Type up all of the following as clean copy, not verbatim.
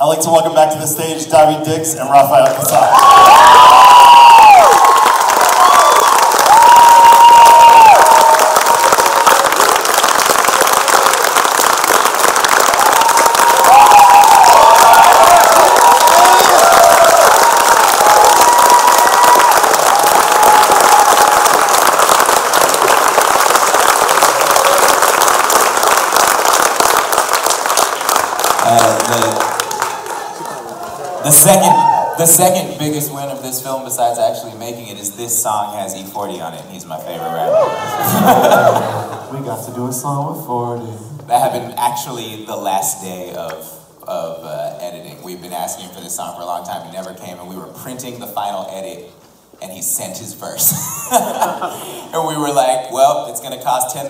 I'd like to welcome back to the stage David Dix and Rafael Casal. The second biggest win of this film, besides actually making it, is this song has E40 on it, and he's my favorite rapper. We got to do a song with 40. That happened actually the last day of editing. We've been asking him for this song for a long time. He never came, and we were printing the final edit, and he sent his verse. And we were like, well, it's going to cost $10,000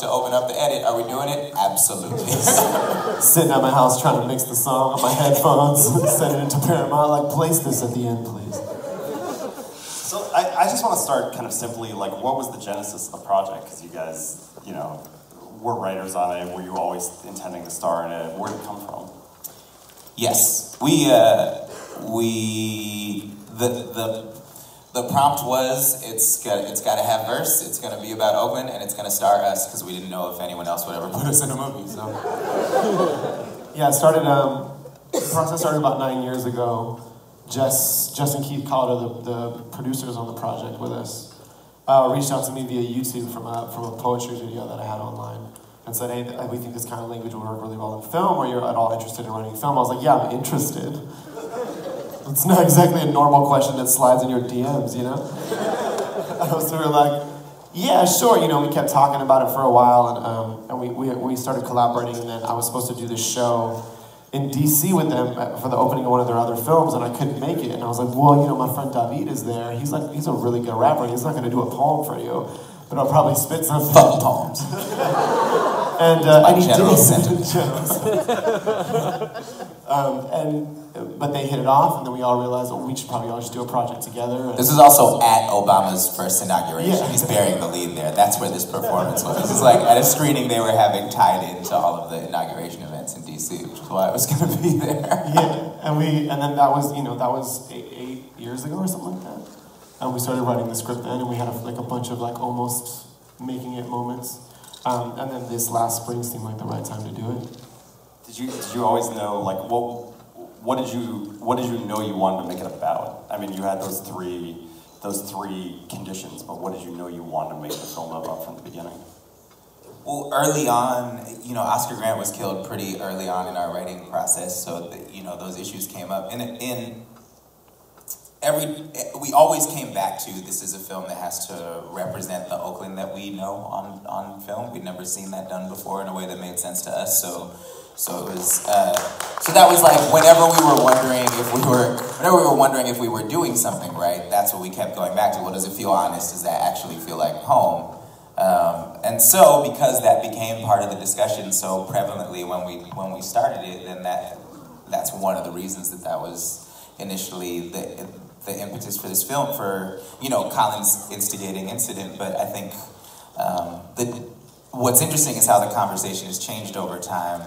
to open up the edit. Are we doing it? Absolutely. Sitting at my house trying to mix the song on my headphones, send it into Paramount, like, place this at the end, please. So I just want to start kind of simply, like, what was the genesis of the project? Because you guys, you know, were writers on it. Were you always intending to star in it? Where did it come from? Yes, the prompt was, it's got to have verse, it's going to be about Oakland, and it's going to star us, because we didn't know if anyone else would ever put us in a movie, so. Yeah, it started, the process started about 9 years ago. Jess and Keith Calder, the producers on the project with us, reached out to me via YouTube from a poetry video that I had online, and said, hey, we think this kind of language would work really well in film. Are you at all interested in writing film? I was like, yeah, I'm interested. It's not exactly a normal question that slides in your DMs, you know? So we were like, yeah, sure. You know, we kept talking about it for a while, and we started collaborating, and then I was supposed to do this show in DC with them for the opening of one of their other films, and I couldn't make it. And I was like, well, you know, my friend David is there. He's a really good rapper. He's not going to do a poem for you, but I'll probably spit some poems. And he did. But they hit it off, and then we all realized, well, we should probably all just do a project together. This is also at Obama's first inauguration. Yeah. He's bearing the lead there. That's where this performance was. This is like at a screening they were having tied into all of the inauguration events in DC, which is why I was going to be there. Yeah, and then that was eight years ago or something like that. And we started writing the script then, and we had a bunch of almost making it moments. And then this last spring seemed like the right time to do it. Did you always know, like, what did you know you wanted to make it about? I mean, you had those three conditions, but what did you know you wanted to make the film about from the beginning? Well, early on, you know, Oscar Grant was killed pretty early on in our writing process, so you know, those issues came up. We always came back to, this is a film that has to represent the Oakland that we know on film. We'd never seen that done before in a way that made sense to us, so it was, so that was like, whenever we were wondering if we were doing something right, that's what we kept going back to. Well, does it feel honest? Does that actually feel like home? And so, because that became part of the discussion so prevalently when we started it, then that's one of the reasons that was initially the impetus for this film, for, you know, Collin's instigating incident. But I think what's interesting is how the conversation has changed over time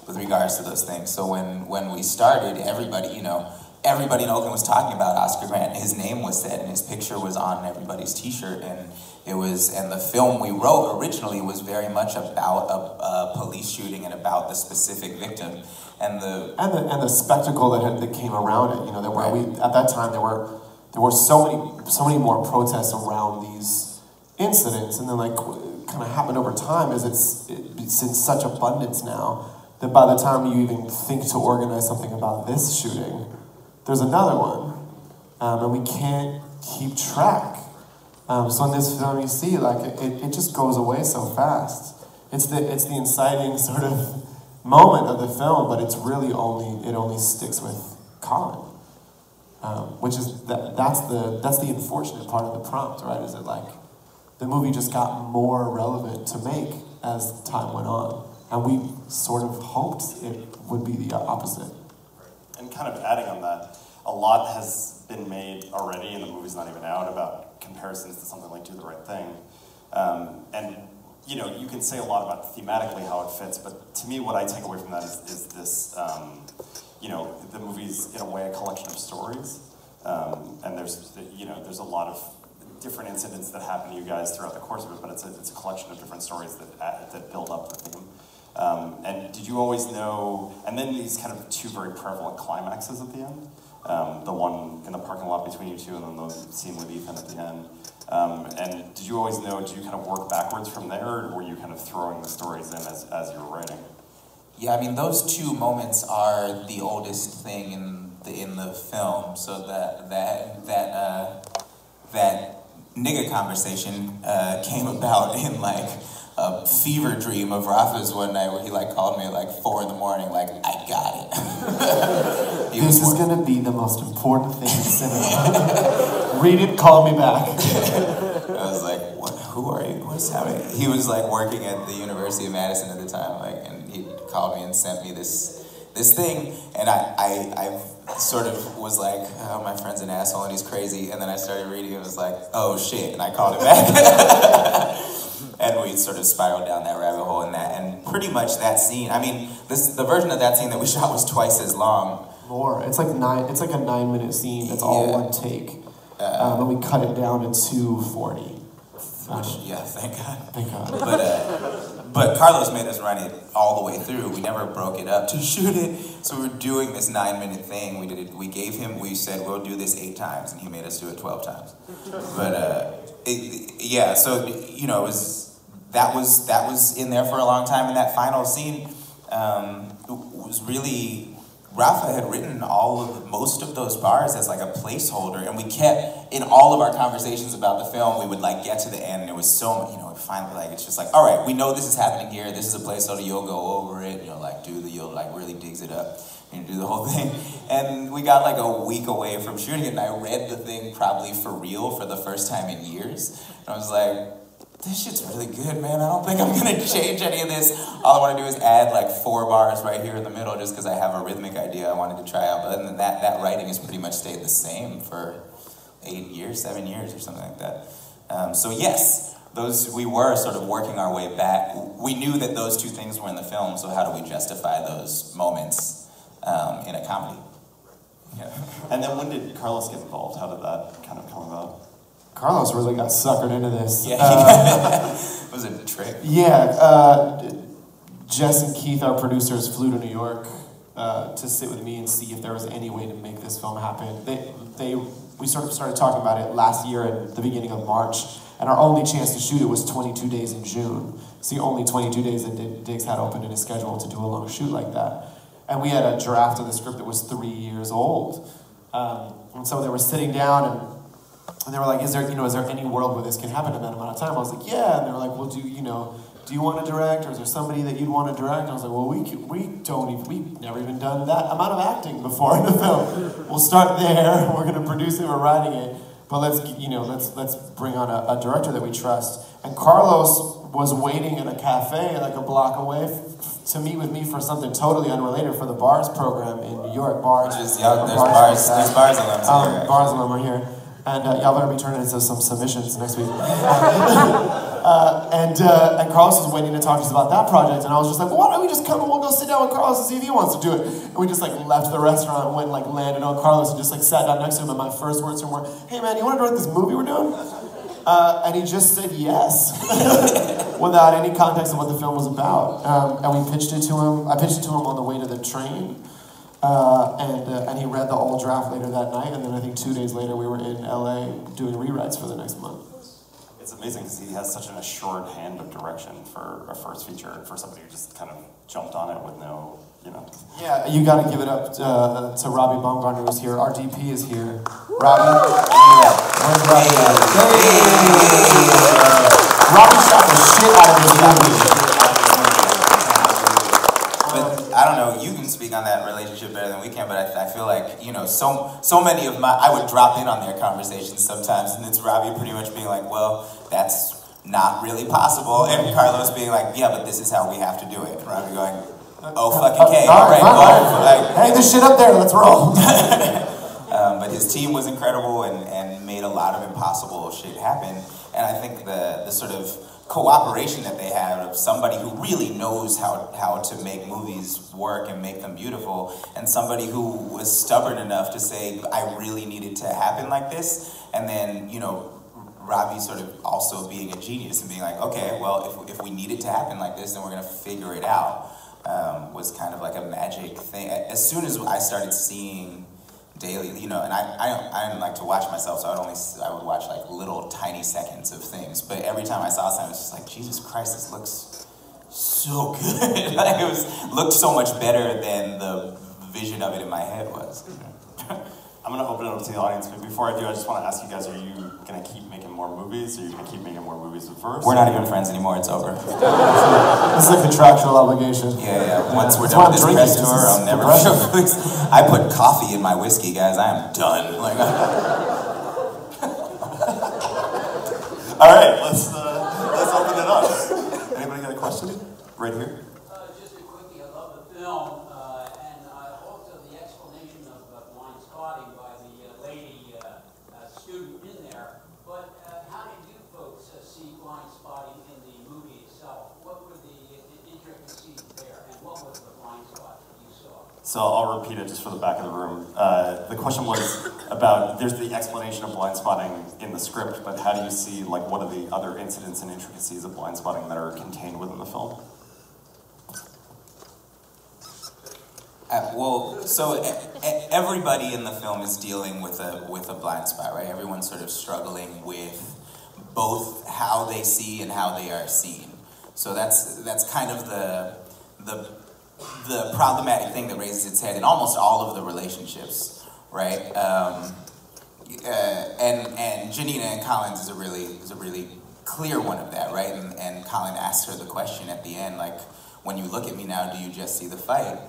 with regards to those things. So when we started, everybody in Oakland was talking about Oscar Grant. His name was said, and his picture was on everybody's T-shirt, and the film we wrote originally was very much about a police shooting and about the specific victim, and the spectacle that came around it. You know, at that time there were so many more protests around these incidents, and then kind of happened over time is it's in such abundance now that by the time you even think to organize something about this shooting, there's another one, and we can't keep track. So in this film, you see, it just goes away so fast. It's the inciting sort of moment of the film, but it only sticks with Collin, which is that's the unfortunate part of the prompt, right? Is that the movie just got more relevant to make as time went on, and we sort of hoped it would be the opposite. And kind of adding on that, a lot has been made already, and the movie's not even out, about comparisons to something like Do the Right Thing. And you know, you can say a lot about thematically how it fits, but to me what I take away from that is this, the movie's in a way a collection of stories, and there's a lot of different incidents that happen to you guys throughout the course of it, but it's a collection of different stories that build up the theme. And did you always know? And then these kind of two very prevalent climaxes at the end. The one in the parking lot between you two, and then the scene with Ethan at the end. And did you always know? Did you kind of work backwards from there, or were you kind of throwing the stories in as you were writing? Yeah, I mean, those two moments are the oldest thing in the film. So that nigga conversation came about in like a fever dream of Rafa's one night where he like called me at like 4 in the morning, like, I got it. This is gonna be the most important thing in cinema. Read it, call me back. I was like, what? Who are you? What's happening? He was like working at the University of Madison at the time, like, and he called me and sent me this thing, and I sort of was like, oh, my friend's an asshole and he's crazy, and then I started reading, it was like, oh shit, and I called it back. And we sort of spiraled down that rabbit hole in that, and pretty much that scene, I mean, the version of that scene that we shot was twice as long. More. It's like a 9-minute scene. That's all one take. And we cut it down to 2:40. Yeah, thank God. Thank God. But Carlos made us run it all the way through. We never broke it up to shoot it. So we were doing this 9-minute thing. We did it. We said we'll do this 8 times, and he made us do it 12 times. But yeah, so it was in there for a long time. And that final scene was really. Rafa had written most of those bars as like a placeholder, and we kept, in all of our conversations about the film, we would like get to the end, and it was so, finally, like, it's just like, all right, we know this is happening here, this is a placeholder, you'll go over it, you'll like really digs it up, and do the whole thing. And we got like a week away from shooting it, and I read the thing probably for real for the first time in years, and I was like, this shit's really good, man. I don't think I'm gonna change any of this. All I want to do is add like 4 bars right here in the middle just because I have a rhythmic idea I wanted to try out. But other than that writing has pretty much stayed the same for 7 years or something like that. So yes, we were sort of working our way back. We knew that those two things were in the film, so how do we justify those moments in a comedy? Yeah. And then when did Carlos get involved? How did that kind of come about? Carlos really got suckered into this. Yeah, it was a trick. Yeah, Jess and Keith, our producers, flew to New York to sit with me and see if there was any way to make this film happen. We sort of started talking about it last year at the beginning of March, and our only chance to shoot it was 22 days in June. It's the only 22 days that Diggs had open in his schedule to do a long shoot like that. And we had a draft of the script that was 3 years old. And so they were sitting down and they were like, is there any world where this can happen in that amount of time? I was like, yeah. And they were like, well, do you want to direct, or is there somebody that you'd want to direct? And I was like, well, we've never even done that amount of acting before in the film. We'll start there. We're going to produce it. We're writing it. But let's bring on a director that we trust. And Carlos was waiting in a cafe like a block away to meet with me for something totally unrelated for the Bars program in New York. Bars. There's bars alums here. Bars alum are here. And y'all better be turning into some submissions next week. And Carlos was waiting to talk to us about that project, and I was just like, well, why don't we just come and we'll go sit down with Carlos and see if he wants to do it. And we just like left the restaurant and went and like landed on Carlos and just like sat down next to him, and my first words to him were, hey man, you want to direct this movie we're doing? And he just said yes, without any context of what the film was about. And we pitched it to him. I pitched it to him on the way to the train. And he read the old draft later that night, and then I think 2 days later we were in LA doing rewrites for the next month. It's amazing because he has such an assured hand of direction for a first feature, for somebody who just kind of jumped on it with no, Yeah, you got to give it up to Robbie Baumgartner, who's here. Our DP is here. Robbie? Yeah. Where's Robbie at? Robbie shot the shit out of this movie. I don't know, you can speak on that relationship better than we can, but I feel like, so many of I would drop in on their conversations sometimes, and it's Robbie pretty much being like, well, that's not really possible, and Carlos being like, yeah, but this is how we have to do it, and Robbie going, oh, fucking okay, all right, go. Like, hang this shit up there, let's roll. But his team was incredible and made a lot of impossible shit happen, and I think the sort of cooperation that they had of somebody who really knows how to make movies work and make them beautiful, and somebody who was stubborn enough to say, I really need it to happen like this, and then, you know, Robbie sort of also being a genius and being like, okay, well, if we need it to happen like this, then we're gonna figure it out, was kind of like a magic thing. As soon as I started seeing daily, you know, and I didn't like to watch myself, so I would watch like little tiny seconds of things. But every time I saw something, it was just like, Jesus Christ, this looks so good. Like looked so much better than the vision of it in my head was. I'm gonna open it up to the audience, but before I do, I just want to ask you guys: are you gonna keep making more movies? Or are you gonna keep making more movies with Verse? We're not even friends anymore. It's over. This is a contractual obligation. Yeah. Once we're done with this press tour, I'll never show movies. I put coffee in my whiskey, guys. I am done. Like, all right, let's open it up. Anybody got a question? Right here. Just a quickie. I love the film, and also the explanation of Blindspotting by the lady student in there. But how did you folks see Blindspotting in the movie itself? What were the intricacies there, and what was the blind spot that you saw? So I'll repeat it just for the back of the room. The question was about, there's the explanation of blind spotting in the script, but how do you see, like, what are the other incidents and intricacies of blind spotting that are contained within the film? Well, so everybody in the film is dealing with a blind spot, right? Everyone's sort of struggling with both how they see and how they are seen. So that's kind of the problematic thing that raises its head in almost all of the relationships, right? And Janina and Collins is a really clear one of that, right? And Collin asks her the question at the end, like, when you look at me now, do you just see the fight?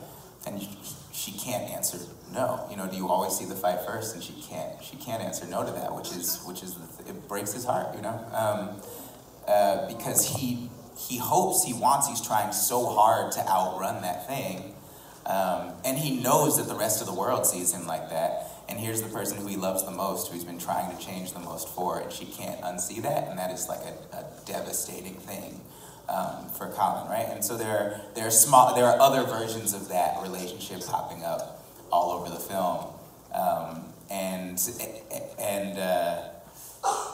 And she can't answer no. You know, do you always see the fight first? And she can't answer no to that, which is it breaks his heart, you know, because he hopes, he wants, he's trying so hard to outrun that thing, and he knows that the rest of the world sees him like that. And here's the person who he loves the most, who's been trying to change the most for, and she can't unsee that, and that is like a devastating thing. For Collin, right? And so there are other versions of that relationship popping up all over the film, and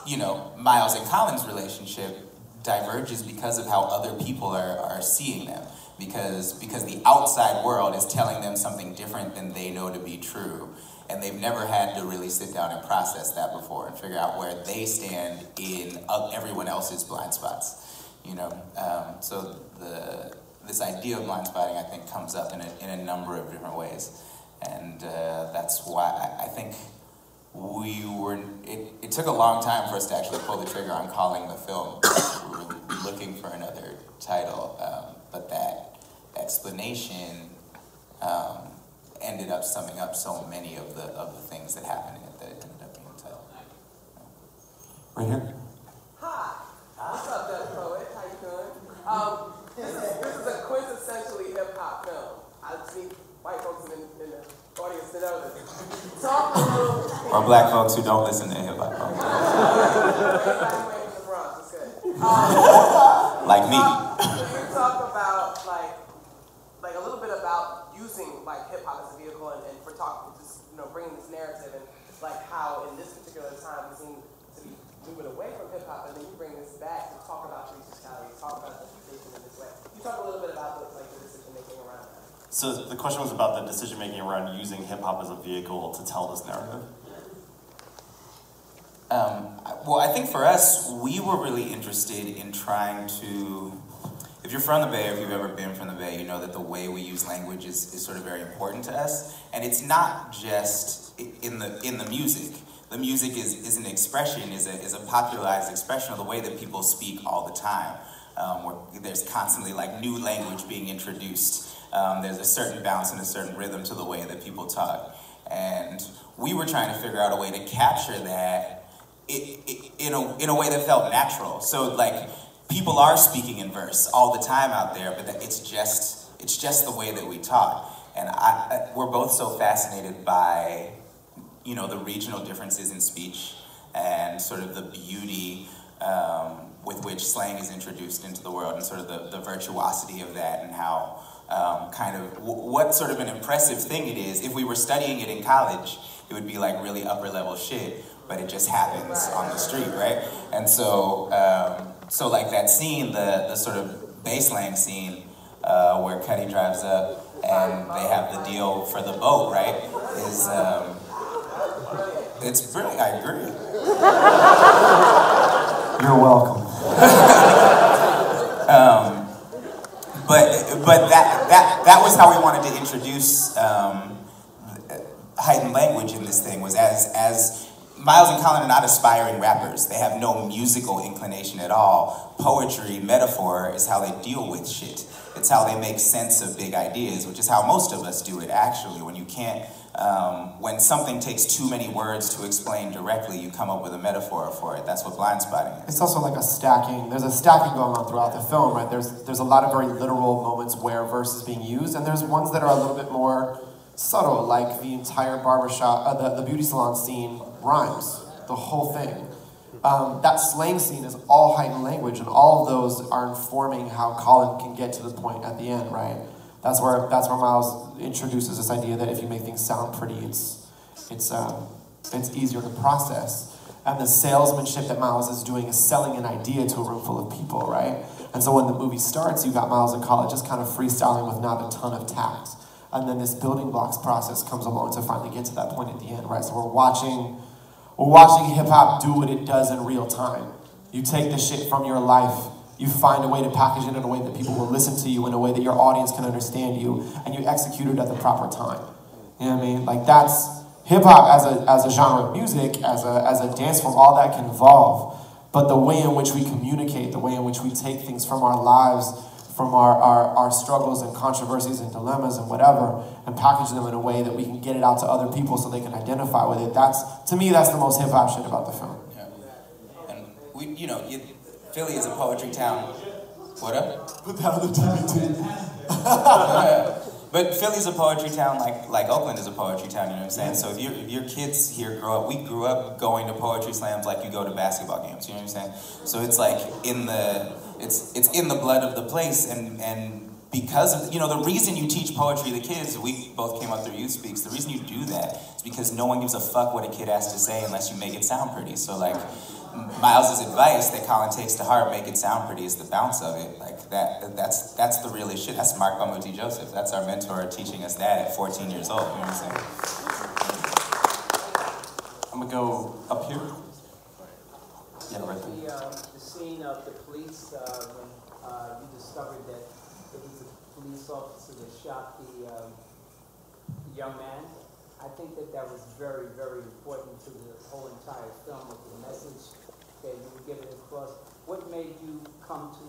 you know, Miles and Collin's relationship diverges because of how other people are seeing them, because the outside world is telling them something different than they know to be true, and they've never had to really sit down and process that before and figure out where they stand in everyone else's blind spots. You know, so this idea of blind spotting, I think, comes up in a number of different ways, and that's why I think it took a long time for us to actually pull the trigger on calling the film. We were looking for another title, but that explanation ended up summing up so many of the things that happened in it that it ended up being a title. Right here. Hi. What's up, Dutch Poet? How you doing? This is a quintessentially hip-hop film. I see white folks in the audience to know this. Talk a little... Or black folks who don't listen to hip-hop. Everybody waiting for the Bronx, it's good. Like me. You talk about, like a little bit about using, like, hip-hop as a vehicle and for talking, just, you know, bringing this narrative and, like, how in this particular time we seem to be moving away from hip-hop, and then you bring this back to talk about musicality, talk about interpretation in this way. You talk a little bit about the decision-making around that. So the question was about the decision-making around using hip-hop as a vehicle to tell this narrative. Well, I think for us, we were really interested in trying to, if you're from the Bay, or if you've ever been from the Bay, you know that the way we use language is sort of very important to us. And it's not just in the music. The music is an expression, is a popularized expression of the way that people speak all the time. Where there's constantly like new language being introduced. There's a certain bounce and a certain rhythm to the way that people talk. And we were trying to figure out a way to capture that in a way that felt natural. So like people are speaking in verse all the time out there, but it's just the way that we talk. And we're both so fascinated by, you know, the regional differences in speech and sort of the beauty with which slang is introduced into the world, and sort of the virtuosity of that, and how what sort of an impressive thing it is. If we were studying it in college, it would be like really upper level shit, but it just happens on the street, right? And so, so like that scene, the sort of baseline scene where Cuddy drives up and they have the deal for the boat, right? Is it's brilliant. I agree. You're welcome. But that was how we wanted to introduce heightened language in this thing, was as Miles and Collin are not aspiring rappers. They have no musical inclination at all. Poetry, metaphor, is how they deal with shit. It's how they make sense of big ideas, which is how most of us do it, actually. When you can't, when something takes too many words to explain directly, you come up with a metaphor for it. That's what blindspotting is. It's also like a stacking. There's a stacking going on throughout the film, right? There's a lot of very literal moments where verse is being used, and there's ones that are a little bit more subtle, like the entire barbershop, the beauty salon scene rhymes, the whole thing. That slang scene is all heightened language, and all of those are informing how Collin can get to the point at the end, right? That's where Miles introduces this idea that if you make things sound pretty, it's easier to process. And the salesmanship that Miles is doing is selling an idea to a room full of people, right? And so when the movie starts, you got Miles and Collin just kind of freestyling with not a ton of tact. And then this building blocks process comes along to finally get to that point at the end, right? So we're watching hip hop do what it does in real time. You take the shit from your life, you find a way to package it in a way that people will listen to you, in a way that your audience can understand you, and you execute it at the proper time. You know what I mean? Like, that's hip hop as a genre of music, as a dance form, all that can evolve. But the way in which we communicate, the way in which we take things from our lives, from our struggles and controversies and dilemmas and whatever, and package them in a way that we can get it out to other people so they can identify with it. To me, that's the most hip hop shit about the film. Yeah. And Philly is a poetry town. What up? Put that on the DVD. But Philly's a poetry town like Oakland is a poetry town, you know what I'm saying? So if your kids here grow up, we grew up going to poetry slams like you go to basketball games, you know what I'm saying? So it's like it's in the blood of the place, and because of, the reason you teach poetry to kids, we both came up through Youth Speaks, the reason you do that is because no one gives a fuck what a kid has to say unless you make it sound pretty. So like, Miles' advice that Collin takes to heart, make it sound pretty, is the bounce of it. Like that's the realest shit. That's Mark Bamuti Joseph. That's our mentor teaching us that at 14 years old, you know what I'm saying? I'm gonna go up here. Yeah, right there. The scene of the police when you discovered that it was a police officer that shot the young man. I think that was very, very important to the whole entire film, with the message that you were giving across. What made you come to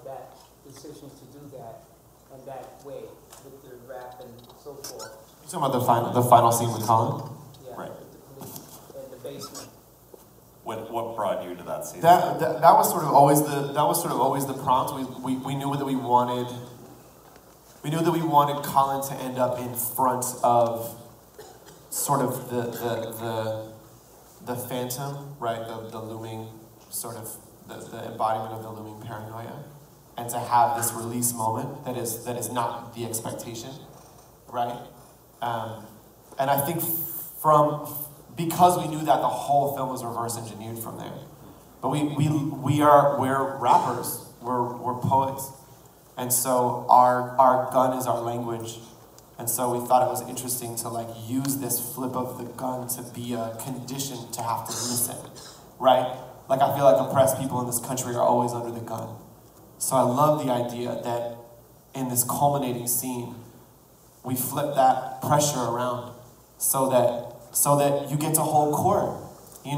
that decision to do that in that way, with the rap and so forth? You're talking about the final scene with Collin? Yeah, right. With the police in the basement. What brought you to that scene? That was sort of always the prompt. We knew that we wanted Collin to end up in front of sort of the phantom, right? The looming sort of the embodiment of the looming paranoia, and to have this release moment that is not the expectation, right? And I think because we knew that, the whole film was reverse engineered from there. But we're rappers, we're poets, and so our gun is our language. And so we thought it was interesting to use this flip of the gun to be a condition to have to listen, right? Like, I feel like oppressed people in this country are always under the gun. So I love the idea that in this culminating scene, we flip that pressure around so that you get to hold court, we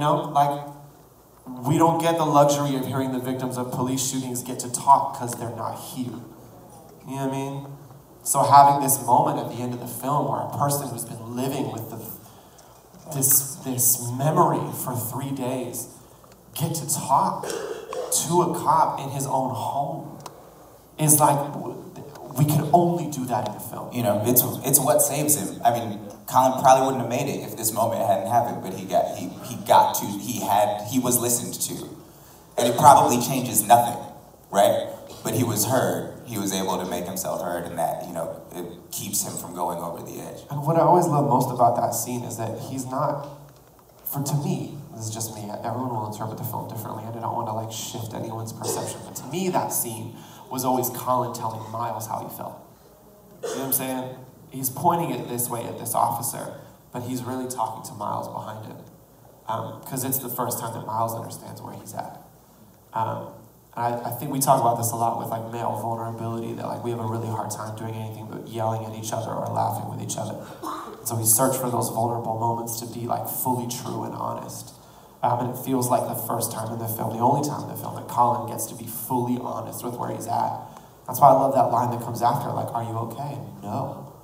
don't get the luxury of hearing the victims of police shootings get to talk because they're not here. You know what I mean? So having this moment at the end of the film where a person who's been living with this memory for 3 days get to talk to a cop in his own home is like, we can only do that in a film. It's what saves him. I mean, Collin probably wouldn't have made it if this moment hadn't happened, but he was listened to. And it probably changes nothing, right? But he was heard. He was able to make himself heard, and that, you know, it keeps him from going over the edge. And what I always love most about that scene is that he's not, to me, this is just me, everyone will interpret the film differently, and I don't want to like shift anyone's perception, but to me that scene was always Collin telling Miles how he felt. You know what I'm saying? He's pointing it this way at this officer, but he's really talking to Miles behind him. Because it's the first time that Miles understands where he's at. I think we talk about this a lot with like male vulnerability, that like we have a really hard time doing anything but yelling at each other or laughing with each other. So we search for those vulnerable moments to be like fully true and honest. And it feels like the first time in the film, the only time in the film, that Collin gets to be fully honest with where he's at. That's why I love that line that comes after, like, are you okay? No.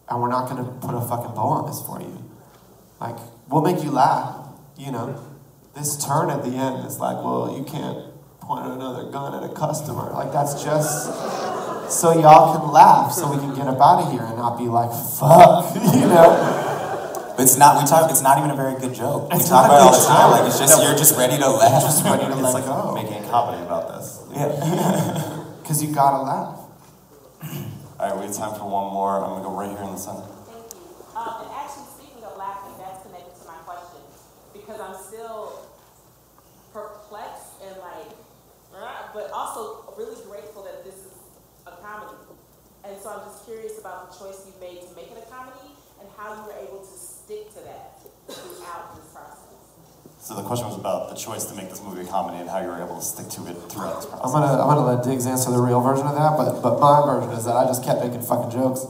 And we're not gonna put a fucking bow on this for you. Like, we'll make you laugh, you know? This turn at the end is like, well, you can't point another gun at a customer. Like, that's just so y'all can laugh, so we can get up out of here and not be like, fuck, you know? But it's not even a very good joke. We talk about it all the time, like, it's just, you're just ready to laugh. Just ready to let like go. making a comedy about this. Yeah. Because you gotta laugh. All right, we have time for one more. I'm gonna go right here in the center. Thank you. And actually, speaking of laughing, that's connected to my question, because I'm still perplexed and like, but also really grateful that this is a comedy. And so I'm just curious about the choice you made to make it a comedy and how you were able to stick to that throughout this process. So the question was about the choice to make this movie a comedy and how you were able to stick to it throughout this process. I'm gonna let Diggs answer the real version of that, but my version is that I just kept making fucking jokes.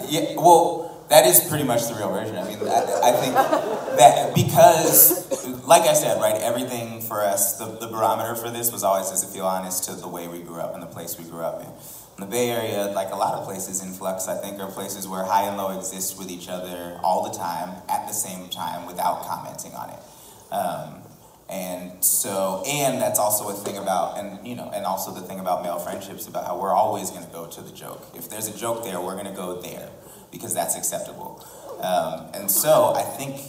Yeah, well, that is pretty much the real version. I mean, I think that because, like I said, right, everything for us, the barometer for this was always, does it feel honest to the way we grew up and the place we grew up in. In the Bay Area, like a lot of places in Flux, I think, are places where high and low exist with each other all the time, at the same time, without commenting on it. And that's also a thing about, and also the thing about male friendships, about how we're always gonna go to the joke. If there's a joke there, we're gonna go there, because that's acceptable. And so I think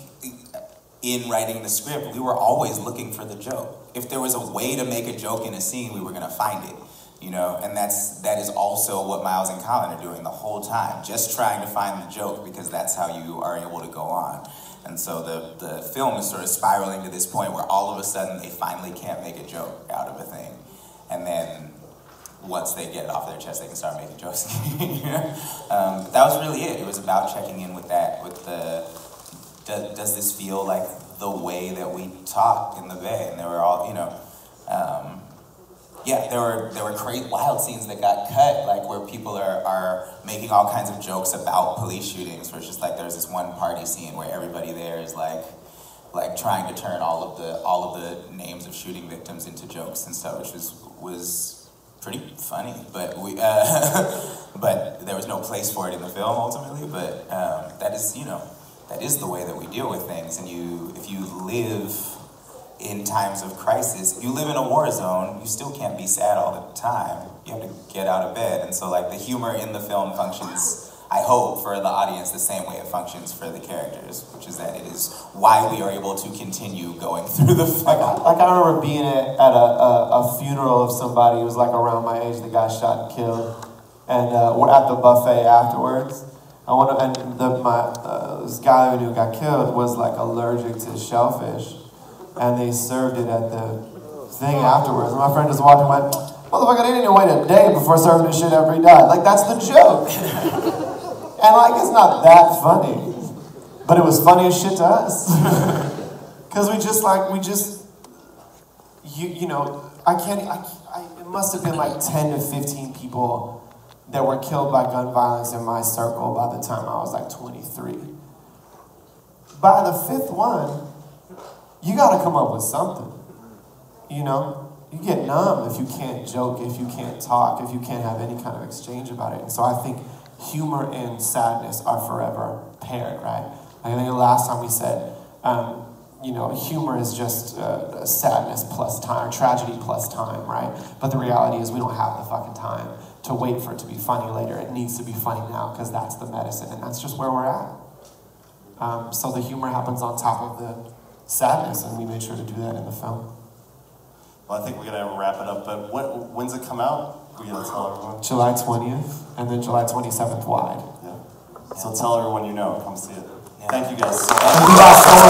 in writing the script, we were always looking for the joke. If there was a way to make a joke in a scene, we were gonna find it. You know, and that is also what Miles and Collin are doing the whole time, just trying to find the joke, because that's how you are able to go on. And so the film is sort of spiraling to this point where all of a sudden they finally can't make a joke out of a thing. And then once they get it off their chest, they can start making jokes. But that was really it. It was about checking in with that, does this feel like the way that we talk in the Bay? And they were all, yeah, there were great wild scenes that got cut, like where people are making all kinds of jokes about police shootings. Where it's just like there's this one party scene where everybody there is like trying to turn all of the names of shooting victims into jokes and stuff, which was pretty funny. But but there was no place for it in the film ultimately. But that is the way that we deal with things. And if you live in times of crisis, you live in a war zone, you still can't be sad all the time. You have to get out of bed. And so like the humor in the film functions, I hope, for the audience the same way it functions for the characters, which is that it is why we are able to continue going through the film. Like I remember being at a funeral of somebody who was like around my age that got shot and killed. And we're at the buffet afterwards. This guy who got killed was like allergic to shellfish. And they served it at the thing afterwards. And my friend just walked and went, motherfucker, they didn't wait a day before serving this shit after he died. Like, that's the joke. And like, it's not that funny. But it was funny as shit to us. Because it must have been like 10 to 15 people that were killed by gun violence in my circle by the time I was like 23. By the fifth one, you gotta come up with something, you know? You get numb if you can't joke, if you can't talk, if you can't have any kind of exchange about it. And so I think humor and sadness are forever paired, right? I think the last time we said, humor is just sadness plus time, or tragedy plus time, right? But the reality is we don't have the fucking time to wait for it to be funny later. It needs to be funny now, because that's the medicine, and that's just where we're at. So the humor happens on top of the sadness, and we made sure to do that in the film. Well, I think we're gonna wrap it up, but when's it come out? We gotta tell everyone. July 20th, and then July 27th wide. Yeah. So tell everyone you know, come see it. Yeah. Thank you guys so much. Thank you guys so much.